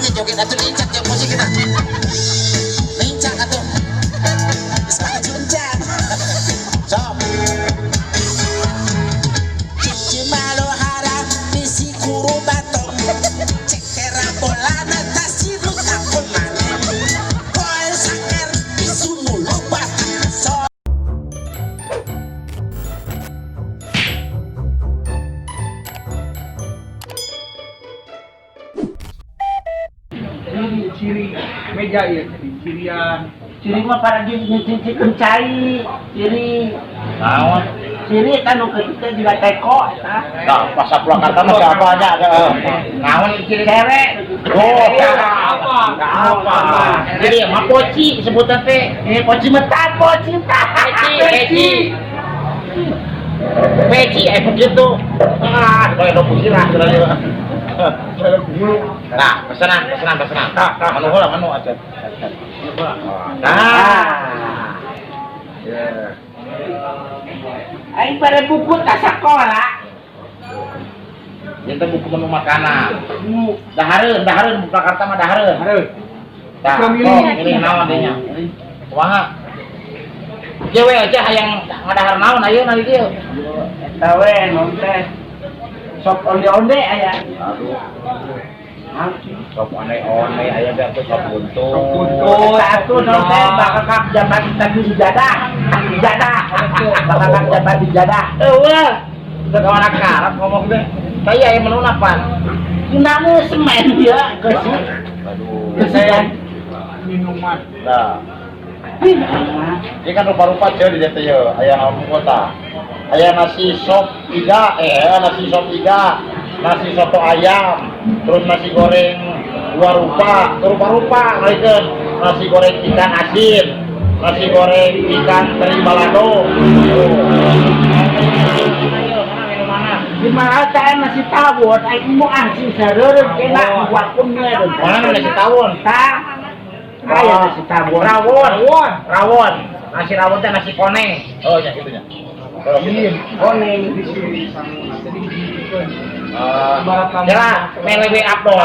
Semuanya joget atau lincah tiap musik kita. Lincah atau semangat lincah. So. Cici malu harap misi kuru batong. Cekera bolana tasiru takut mane. Koel saker isu mulu batang. So. Ciri meja ya, cirian. Ciri mah para cici kencai, ciri Naon? ciri kan nu kita juga teko, Nah, pas Purwakarta mah siapa aja? Naon ciri cere. Oh, apa? Jadi mah poci sebutan teh. Poci metat, poci Peci begitu. Ah, kayak pukira kira-kira. Nah, pesanan. Manu heula manu aja. Nah. Ya. Aing pada buku tak sekolah. Itu buku menu makanan. Dahareun Purwakarta mah dahareun. Tah, milih naon dinya. Kumaha? Jewe aja hayang ngadahar naon ayeuna di dieu. Eta we non teh. Sop onde-onde aya. Aduh. Sop one-one aya teh atuh sop buntung. Satu non teh bakal kak jabat tadi ijadah. Bakal jabat ijadah. Eueuh. Kawan akarap ngomong teh. Saya yang menu napan. Namu semen dia geus. Aduh. Saya Minuman. Nah. Ini kan rupa-rupa jauh di DT ya, ayah kampung kota. Ayah nasi sop iga, nasi sop iga, nasi soto ayam, terus nasi goreng dua rupa-rupa, nasi goreng ikan asin, nasi goreng ikan teri balado. di mana teh nasi tawon, aing mau asin sareureut kena buat punnya. Mana nasi tawon? Tah. Aya nasi tawon. Rawon. Nasi rawon teh nasi koneng. Oh, ya gitu nya. Koneng. Kira melewe Abdol,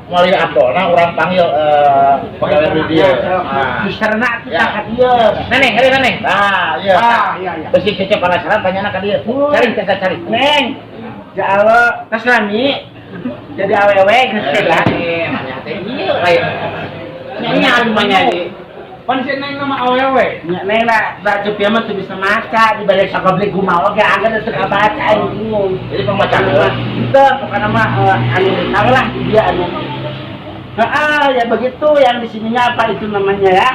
melalui Abdol, urang panggil pegawai di dia. Misterna kita ka dieu. Neneng, hari neneng. Nah, iya. Iya. Besi cecep penasaran tanyana ka dia. Cari. Neng. Ya Allah, tos lami. Jadi awewe geus lah. Nanya teh ieu lain. Nanya rumahnya di. Pan si neng nama awewe. Nya neng da cepia mah teu bisa maca di balik sagoblek gumawa ge anggar teu kabaca aing bingung. Jadi pembacaan Itu pokoknya mah anu tahu lah dia anu. Ya begitu yang di sininya apa itu namanya ya.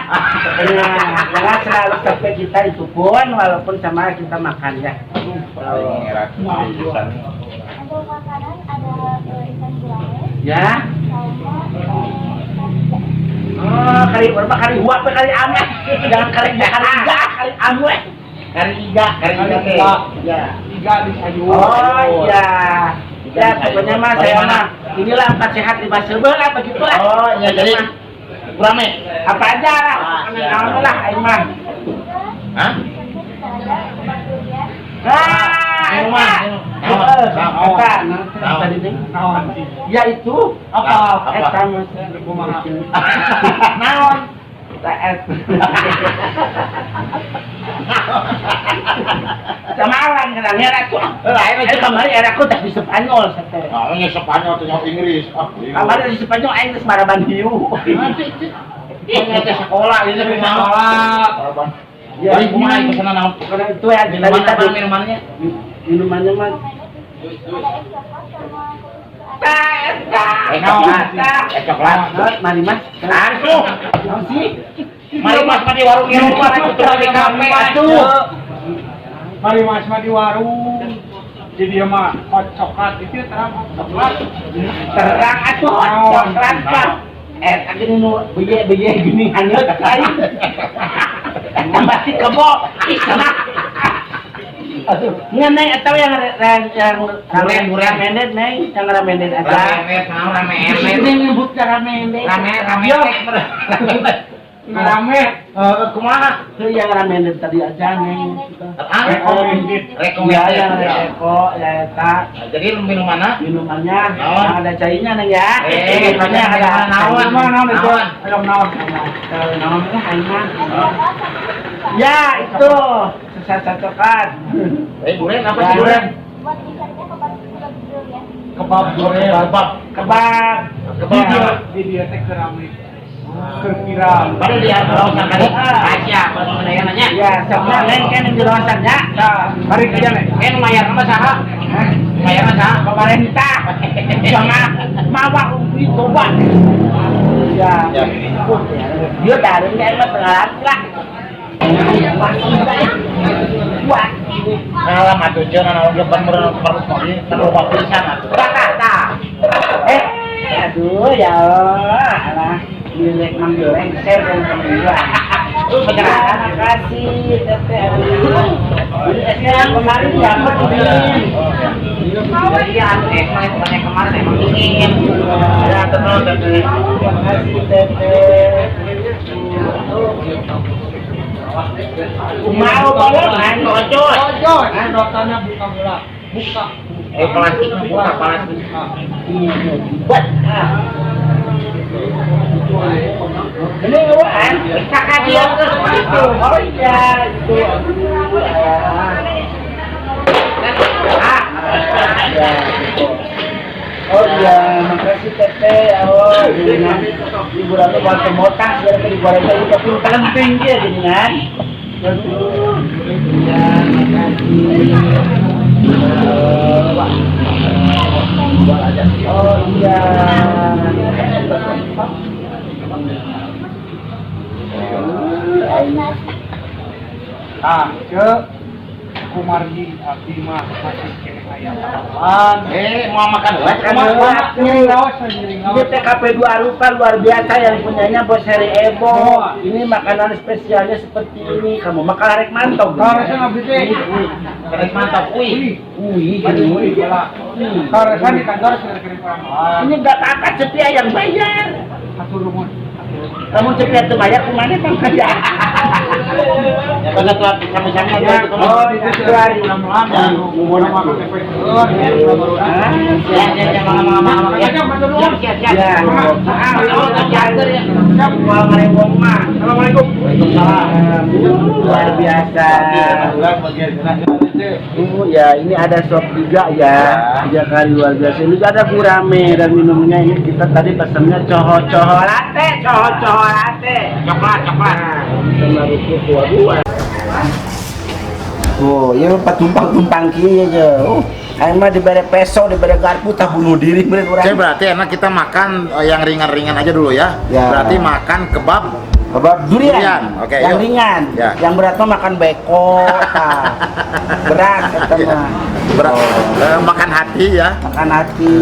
Jangan selalu sampai kita itu pun walaupun sama kita makan ya. paling erat jurusan. Untuk makanan ada ikan gulai, Ya. Oh, kali berapa kali huap kali ame. Jangan kali iga, kali ame. Kari iga teh. Ya. Iga di sayur. Oh iya. Ya pokoknya mah saya mah inilah empat sehat lima serba lah begitulah. Oh iya jadi rame. Apa aja lah. Anu lah aing mah. Hah? Tadi nih. Naon sih? Ya itu Apa? eta mah. Kumaha? Naon? TS. Samalan kan era aku. Lain aja kemarin era aku tak di Spanyol sate. Ah, ini Spanyol atau Inggris. Kemarin di Spanyol aing geus maraban hiu. Ini teh sekolah, ini teh Sekolah. Ya, Jadi kumaha itu sana naon? Karena itu ya Minuman apa minumannya? Minumannya mah Coklat. Mari Mas. Langsung. Naon sih? Mari Mas di warung Eropa itu di kafe atuh. Mari Mas mah di warung. Jadi dia mah hot coklat itu terang coklat. Terang atuh coklat Pak. Tadi nu beye gini hanyut lain. Masih kebok. Aduh, neng atau yang ramendet neng, yang ramendet aja. Rame, Neng nyebut ramendet. Rame. Rame. Kumaha? Itu yang ramen dari tadi aja nih. Recommended. Ya, yang reko, ya eta. Jadi minumannya? Minumannya Naon? yang ada cainya nih ya. Minumannya ada naon? Naon itu? Naon? Ayo naon. Namanya Aiman. Ya itu sesat cocokan. Duren apa Ya. sih duren? Buat dessertnya kebab durian. Kebab goreng. Kebab. Video teh kerame. Kerpiram. Baru dia lawasan kali. Asia, baru menanya nanya. Ya, sebenarnya lain kan yang jelasannya. Mari kerja nih. Mayar apa saha? Mayar apa saha? Pemerintah jangan mawa ubi coba. Ya, dia dari ini mah tengah lah. Wah, Alam atuh cenah naon depan perlu terlalu pisan atuh. kata. Aduh ya Allah. Milik menggoreng share dan kedua. Terima kasih teteh. Ini esnya kemarin dapat dingin. Jadi aneh, bukannya kemarin emang dingin. Ya tenang teteh. Terima kasih teteh. Mau boleh kan cocok. Dokternya buka bola. Buka. Plastiknya buka plastik. Buat. Ini kan kakak dia seperti itu. Oh iya itu. Oh iya, makasih teteh. Oh, ibu ratu buat temotak biar digoreng lagi tapi penting dia gini kan. Aduh, ya makasih. Oh iya. Ah, ke Kumargi abdi mah masih kene aya kawan. Mau makan lagi? Ngiring lawas, ngiring Ini lawas. TKP 2 rupa luar biasa yang punyanya Bos Heri Ebo. Ini makanan spesialnya seperti ini. Kamu makan arek mantap. Karesan abdi teh. Terus mantap, Wih, Aduh, bola. Karesan di kantor sudah kirim orang. ini gak kakak setia yang bayar. Satu rumun. Kamu setia tuh bayar kemana bang kerja? Pada tuh sama-sama Oh, di situ hari. Lama-lama. Mau makan tempe. Ya, mama. Ya, Siap. Assalamualaikum. Luar biasa. Ya, ini ada sop juga ya. Tiga kali luar biasa. Ini juga ada gurame dan minumnya ini kita tadi pesannya coho latte. coklat. Sama rupiah dua. Oh, ya tumpang kieu aja. Aing mah dibere peso, dibere garpu tak bunuh diri bener urang. Oke, berarti enak kita makan yang ringan-ringan aja dulu ya. Ya. Berarti makan kebab Kebab durian. Durian, oke, yang yuk. ringan. Ya. Yang berat mah makan beko, tah. Berat eta Iya. mah. berat, makan hati ya. Makan hati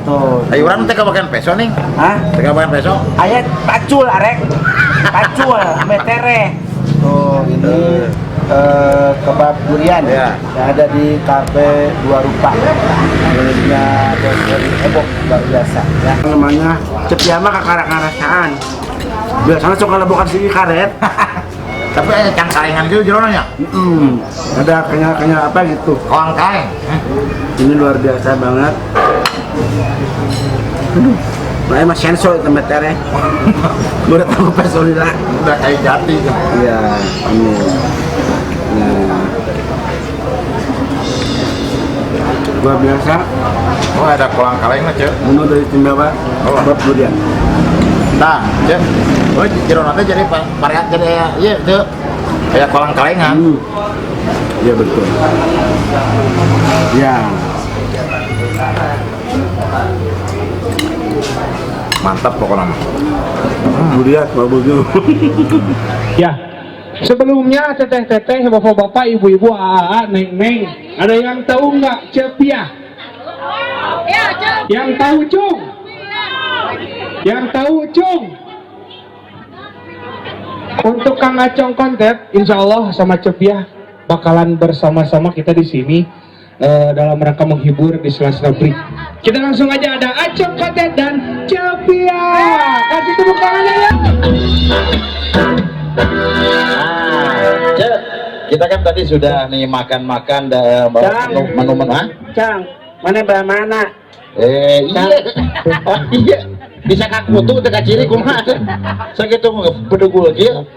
tuh. Ayo orang teh kabakan peso nih. Hah? Teh kabakan peso. Aya pacul arek. Pacul metere. Tuh ini kebab durian Ya. yang ada di Cafe 2 Rupa. Miliknya Bos Heri Ebo luar biasa. Ya. Namanya cepiah mah kakara-karasaan. Biasanya suka lebokan sini karet. Tapi ada cangkaringan gitu jeronanya. Ada kenyal-kenyal apa gitu. Koang kaeng. Ini luar biasa banget. Aduh, nah emang sensor itu metere. Gue udah tahu personila. Udah kayak jati. Iya, ini. Nah, luar biasa. Oh ada koang kaleng mah cek. Menu dari Timbawa, kebab durian. Nah, cek. Oh jeronanya teh jadi varian jadi iya cek. Kayak koang kalengan. Iya betul. Ya. Mantap pokoknya. Durian mau begitu. Ya, sebelumnya teteh-teteh, bapak-bapak, ibu-ibu, aa, neng-neng, ada yang tahu nggak cepiah? Yang tahu cung? Yang tahu cung? Untuk Kang Acong konten, insya Allah sama cepiah bakalan bersama-sama kita di sini dalam rangka menghibur di sela-sela break. Kita langsung aja ada Acong konten dan cepiah. Kasih tepuk tangannya ya. kita kan tadi sudah nih makan-makan menu-menu Cang, mana belah mana? iya. Oh, iya. Bisa ngaku tuh teka ciri kumaha. Sakitu bedugul kieu.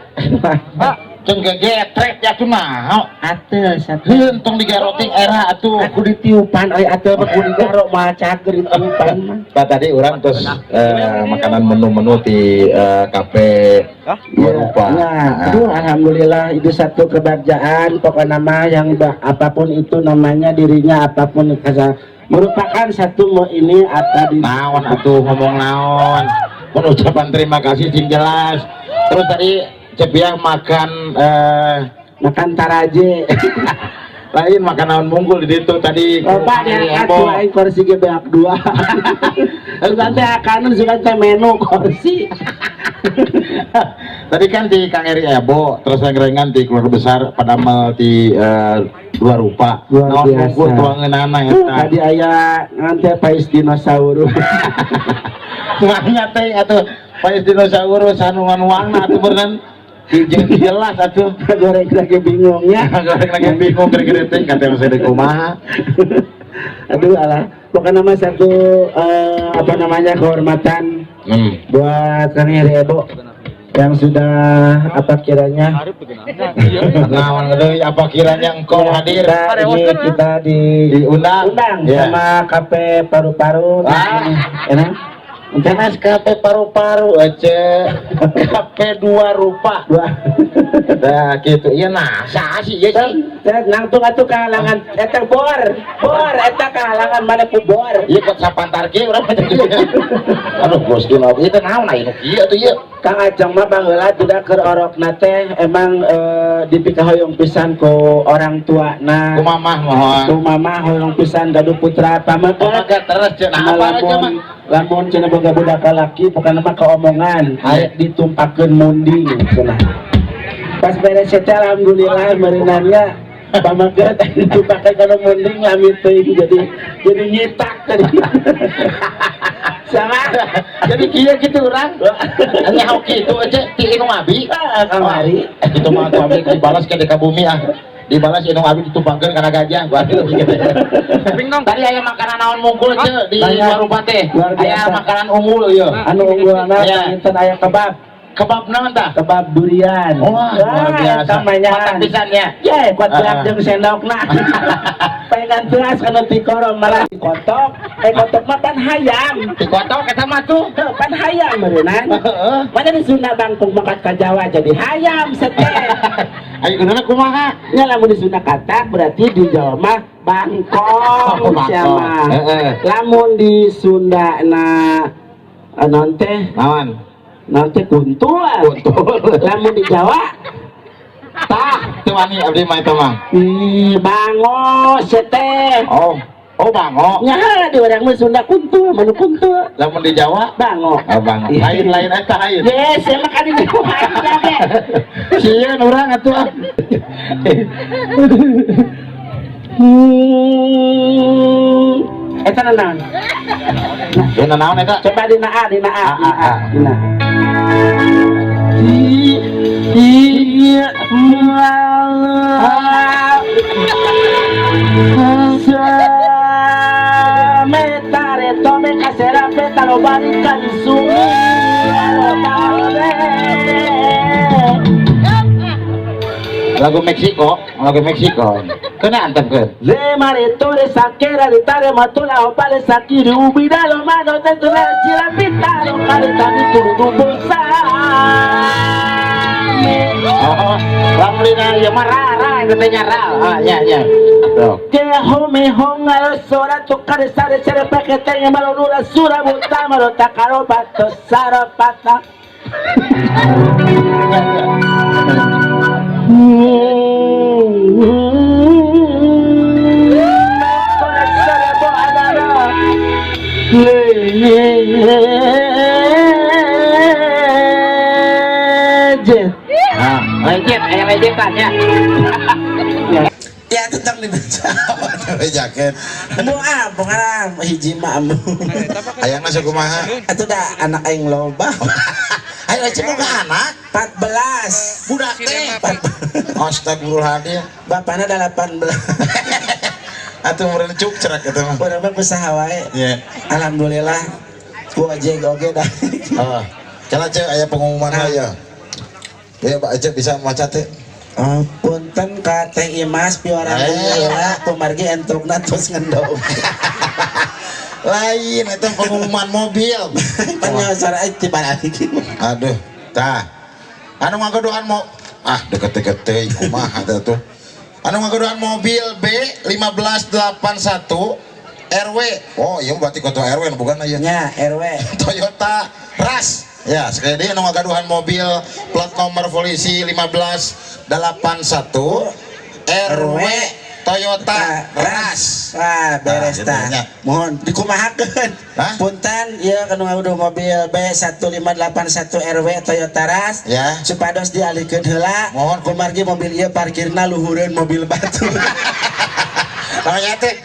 Ceng gegetrek ya tuh naon. Atuh, satu. Hentong digaroting era atuh. Aku ditiupan, oi atuh aku digaro maca keur ditiupan mah. Pak tadi orang terus makanan menu-menu di kafe berupa. Nah, aduh alhamdulillah itu satu kebahagiaan pokoknya mah yang apapun itu namanya dirinya apapun merupakan satu ini atau di Naon atuh ngomong naon. Ucapan terima kasih sing jelas. Terus tadi Cepiah makan makan taraje. lain makanan munggul di situ tadi. Bapak yang aku aing kursi ge beak dua. Sugan teh akaneun sugan teh menu kursi. Tadi kan di Kang Eri Ebo, terus ngrengan di keluarga besar pada mel di dua rupa. Luar Naon biasa. munggul tuangeunana eta. Tadi aya nanti Pais dinosaurus. Semuanya teh atuh Pais dinosaurus anu nganuangna atuh beneran jeung jelas atuh. Goreng lagi bingungnya. Goreng lagi bingung gede-gede teh katanya saya kumaha. Aduh alah, pokoknya nama satu apa namanya kehormatan buat Kang Eri Ebo yang sudah apa kiranya Naon deui apa kiranya engkau hadir kita diundang ya. Sama kafe paru-paru enak Tenas kafe paru-paru aja kafe dua rupa nah gitu iya nah sih ya sih nangtung atuh kahalangan eta bor eta kahalangan mana ku bor iya kok sapantar ge urang aduh Gusti Allah itu naon aya nu kieu atuh ieu Kang Ajeng mah baheula tidak keur orokna teh emang dipikahoyong pisan ku orang tuana ku mamah mohon ku mamah hoyong pisan gaduh putra pamaget terus cenah apa aja mah lamun cenah boga budak laki pokona mah kaomongan aya ditumpakeun munding cenah pas beres eta alhamdulillah meureunanya pamaget ditumpakeun kana munding lamit teuing jadi nyitak tadi sama jadi kieu kitu urang nya hoki itu aja ti Inung Abi kamari itu mah tuh abi dibalas ke ka bumi dibalas Inung Abi ditumpangkeun kana gajah berarti lebih gitu tadi aya makanan naon mungkul teh di warung teh aya makanan unggul ieu anu unggulna pinten aya kebab naon tah kebab durian wah luar biasa mantap pisannya ya kuat beak jeung sendokna pengen tuas kana tikoro malah kotok kotok mah pan hayam dikotok eta mah tuh pan hayam meureunnan mana di Sunda Bangkok mangkat ka Jawa jadi hayam seteh ayo gunana kumaha nya lamun di Sunda katak berarti di Jawa mah bangkong sama lamun di Sunda na naon teh naon nanti kuntul lamun di Jawa tah teu wani abdi mah eta mah bangos teh oh bango nya di urang mah Sunda kuntul manu kuntul lamun di Jawa bango bango lain eta lain yes ya mah kan di Jawa ge sieun urang atuh eta naon dina naon eta coba dina A dina iya metare tome kasera petalo barikan sumi lagu Meksiko kena antepkeun le maretore sakera de tare matula opale sakiri ubida lo mano dentro la sila pitalo kare tani turu bosa oh lamrina ya marara katanya ral ya tuh que home honga sora tokare sare sare pakete malo nura sura buta malo takaro pato sara pata lejetannya ya tetap dibaca jaket moal pokoknya hiji maamu ayang nasi kumaha itu dah anak aing loba ayo cek ke anak 14. Budak teh. Astagfirullahaladzim. Bapakna 18. Atuh meureun cuk cerak eta mah. Urang mah usaha wae. Iya. Alhamdulillah. Ku ojek oge dah. Oh. Cara cek aya pengumuman aya. Ya Pak Aceh bisa maca teh. Punten ka Teh Imas piorang heula kumargi entrukna tos ngendong. Lain itu pengumuman mobil. Panyosor ti balik. Aduh, tah. Anu ngagodohan mau deket-deket teh kumaha teh tuh. Anu ngagodohan mobil B1581 RW. Oh, iya berarti kota RW bukan aya. Nya RW. Toyota Rush. Ya, sekali dia anu ngagaduhan mobil plat nomor polisi 1581 RW Toyota Rush. Wah, beres Nah, tah. gitu nya. Mohon dikumahakeun. Hah? Punten ieu kanu ngaduh mobil B1581 RW Toyota Rush. Ya. Supados dialihkeun heula. Mohon. Kumargi mobil ieu parkirna luhureun mobil batu. Namanya teh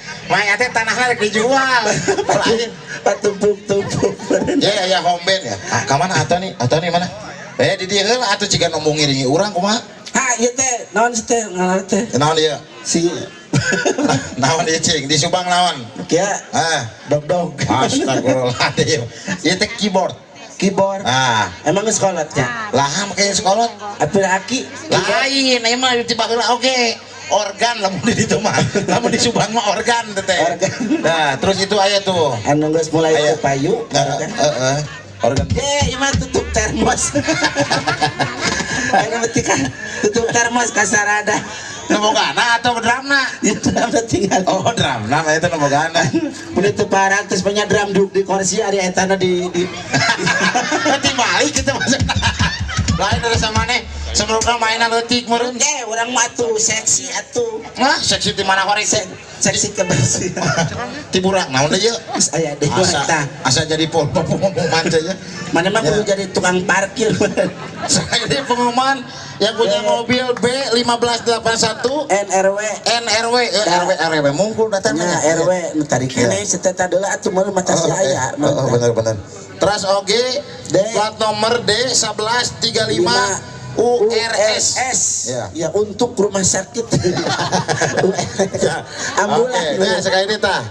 tanahnya rek dijual. Lain. Patumpuk-tumpuk. Ya homben ya. Ka mana atuh nih? Mana? Di dieu heula atuh ciga nu ngiringi urang kumaha? Ha, ieu teh naon sih teh? Ngaran teh? Naon ieu? Si Naon ieu cing? Di Subang naon? kia dog. Astagfirullahaladzim. Ieu teh keyboard. Emang geus kolotnya? Lah make sekolot. Apir aki? Lain, ieu mah tiba heula oge. Organ lamun di ditu mah. Lamun di Subang mah organ teh. Organ. Nah, terus itu aya tuh. Anu geus mulai Aya. ku payu. Organ. Ieu mah tutup termos. Anu beuti kan tutup termos kasarada. Nu bogana atau drumna? Itu udah tinggal. Oh, drumna eta nu bogana. Mun itu parang terus punya drum duduk di kursi ari etana di Nanti balik kita maksudna. Lain dari samane semerupna mainan leutik meureun. urang mah atuh seksi atuh. Nah, seksi di mana horeng? Seksi kebersihan. Ti burak naon deui? Geus aya deui Asa tah. asa jadi pengumuman teh. Mana mah kudu jadi tukang parkir. Saya pengumuman yang punya mobil B1581 NRW RW mungkul datangnya nya RW nu tadi kene seteta deula atuh meureun mah tas aya. Benar. Terus oge plat nomor D1135 URS. Ya untuk rumah sakit. Ambulan. Oke, nah sekali ini tah.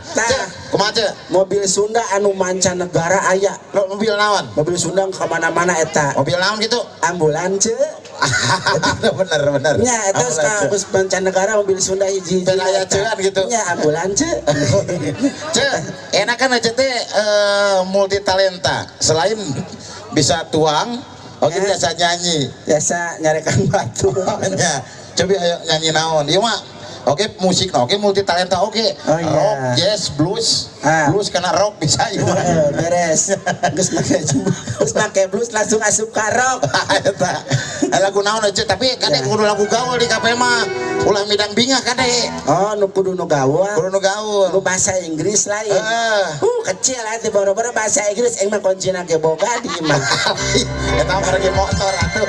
Kumaha ceu? Mobil Sunda anu mancanegara aya. Mobil naon? Mobil Sunda ka mana-mana eta. Mobil naon gitu? Ambulans ceu. Bener. Nya eta geus mancanegara mobil Sunda hiji. Dan aya ceuan gitu. Nya ambulans ceu. Ceu, enakan aja teh multi talenta. Selain bisa tuang, oke biasa nyanyi. Biasa nyarekan batu. Ya, coba ayo nyanyi naon. Ieu mah oke musik oke multi talenta oke. Oh, iya. Rock, jazz, blues. Blues karena rock bisa ieu mah. Beres. Geus make blues langsung asup ka rock. Eta. Lagu naon aja tapi kade kudu lagu gaul di kafe mah. Ulah midang bingah kade. Oh, nu kudu nu gaul. Kudu nu gaul. Nu bahasa Inggris lain. Kecil atuh boro-boro bahasa Inggris engmah kuncina ge boga di imah. Eta mah lagi motor atuh.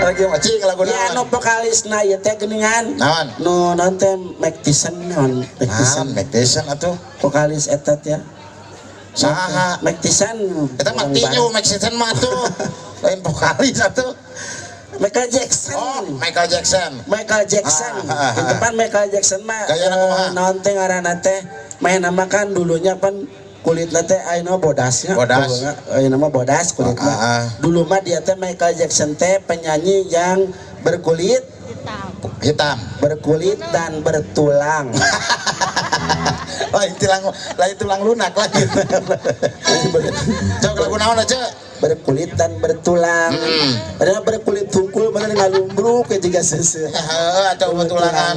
Lagi macing lagu naon. Ya nu vokalisna ieu teh geuningan. Naon? Nu naon teh Mike Tyson naon? Mike Tyson atuh. Vokalis eta teh. Saha? Mike Tyson. Eta mah tinju Mike Tyson mah atuh. Lain vokalis atuh. Michael Jackson. Oh, Michael Jackson. Di depan Michael Jackson mah Gayana kumaha? naon teh ngaranna teh main nama kan dulunya pan kulitna teh ayeuna bodasnya. Bodas. Ayeuna mah bodas kulitna. Dulu mah dia teh Michael Jackson teh penyanyi yang berkulit Hitam. berkulit dan bertulang. Lain tulang lunak lagi. Cok lagu naon aja? Berkulit dan bertulang. Padahal berkulit tungkul mana ngalumbruk ke jiga seuseuh. Heeh, atau betulangan.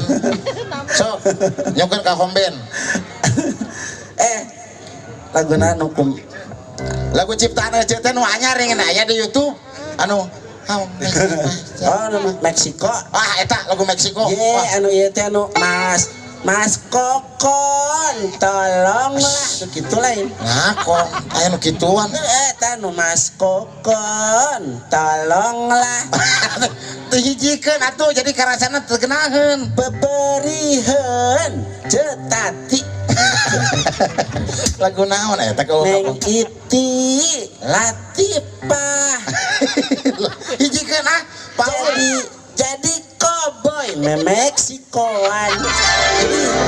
Sok, nyokeun ka homben. Laguna nukum. Lagu ciptaan aja teh nu anyar yang aya di YouTube. Anu Oh, nama Meksiko. Eta lagu Meksiko. Anu ieu teh anu Mas Kokon, tolonglah. Kitu lain. Kok aya nu kituan. Eta nu Mas Kokon, tolonglah. Teu hijikeun atuh jadi karasana teu geunaheun. Beberieun Cetati. Lagu naon eta ka Neng Iti Latifah. hijikeun jadi cowboy Meksikoan.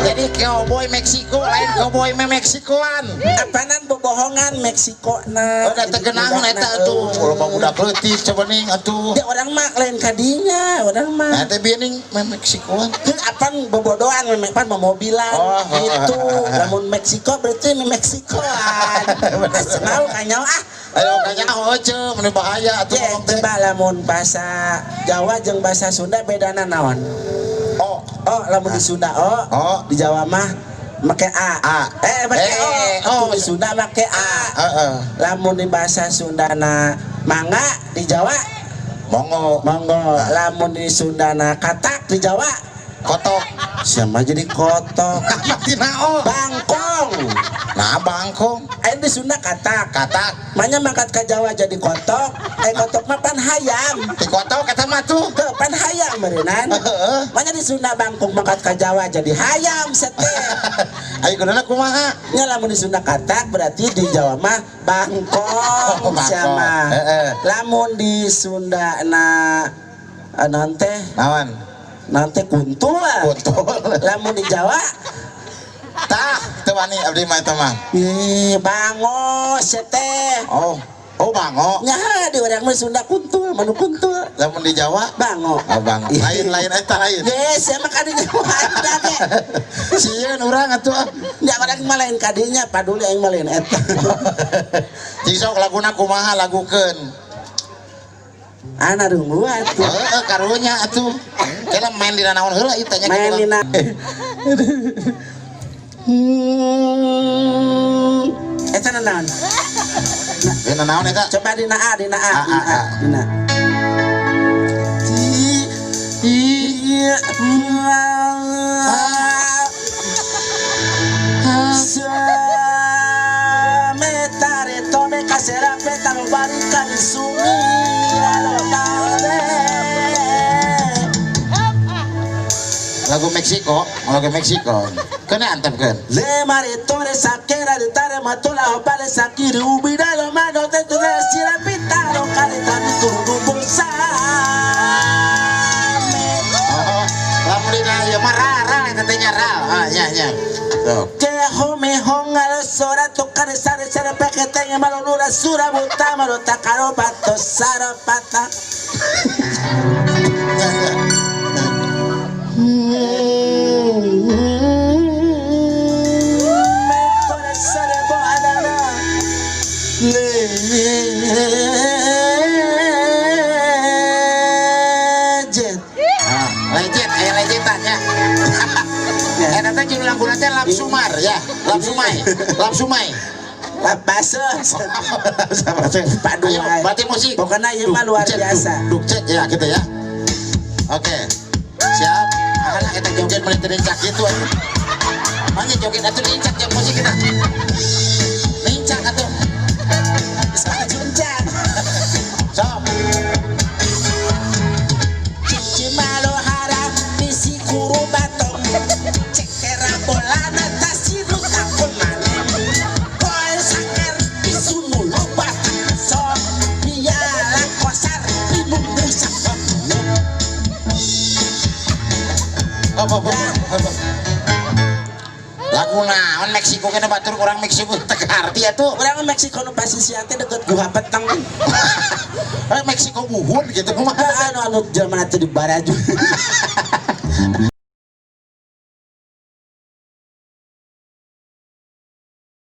Jadi cowboy Meksiko lain cowboy Meksikoan. Apanan bobohongan Meksiko na. Udah tergenang eta atuh. Loba budak leutik coba ning atuh. Ya orang mah lain kadinya, orang mah. Eta biening Meksikoan. Kan apaan bobodoan memang mobilan Oh, gitu. Namun Meksiko berarti Meksikoan. Senau kanyaw ah. Ayo kanya oce mun bahaya atuh Ya, ngomong teh. coba lamun bahasa Jawa jeung bahasa Sunda bedana naon? Oh, Oh, lamun di Sunda Oh. di Jawa mah make A. A. Make Oh. Di Sunda make A. heeh. Lamun di bahasa Sundana mangga di Jawa Monggo monggo. Lamun di Sundana katak di Jawa kotok. sama jadi kotok. Di naon? Bangkong. Nah, bangkong. Ayo di Sunda katak. Katak. Manya mangkat ke Jawa jadi kotok. Kotok mah pan hayam. Di kotok kata mah tuh. Tuh, pan hayam meureunnan. Heeh. Manya di Sunda bangkong mangkat ke Jawa jadi hayam seteh. Ayo kudu kumaha? Nya lamun di Sunda katak berarti di Jawa mah bangkong Oh, bangkong. sama. Heeh. Lamun di Sunda nanti Naon? kuntul. Betul. Lamun di Jawa Tah, teu wani abdi mah eta mah. bangos seteh. Oh, bango. Nya di urang mah Sunda kuntul, manu kuntul. Lamun di Jawa, Bango. bango. Lain eta lain. Yes, emang kadinya wadah ge. Sieun urang atuh. Nya urang mah lain kadinya, paduli aing mah lain eta. Cing sok laguna kumaha lagukeun. Ana rungu atuh. Heeh, karunya atuh. Kela main dina naon heula ieu tanya Main dina. Eta naon? Dina naon eta? Coba dina A. A. Dina. Metare tome kasera peta barikan sumi Lagu Meksiko. Kena antepkeun. Le maritore sakera de tare matola opale sakiri ubida lo mano de tu sira pitaro kaleta turu bulsa. Oh, lamun dina ieu mah ra eta teh nya ra. Ah, nya. Tuh. Que home honga sora tocar sare sare pekete en malo nura sura buta malo takaro pato sara pata. Me sare bo adana. Legend. Legend, aya legendan nya. Eta teh jeung laguna teh Lap Sumar ya. Lap Sumai. Lapasos. Padu Ayo, wae. berarti musik. Pokoknya ieu mah luar biasa. Duk cek ya gitu ya. Oke. Siap. Alah eta joget meuli teu dincak kitu atuh. Manya joget atuh dincak jeung musik kita. Dincak atuh. Sama junjang. Sok. Cici malo harap bisi kuru batong. Cekera bolana tasiru takon manem. Koe saker isunu lobat. So biala kosar ibu busak. Apa. Lagu naon Meksiko kena batur kurang Meksiko teu arti atuh. Orang Meksiko nu pasisian teh deket Guha Peteng. Meksiko buhun gitu mah. Anu jelema teh di baraju.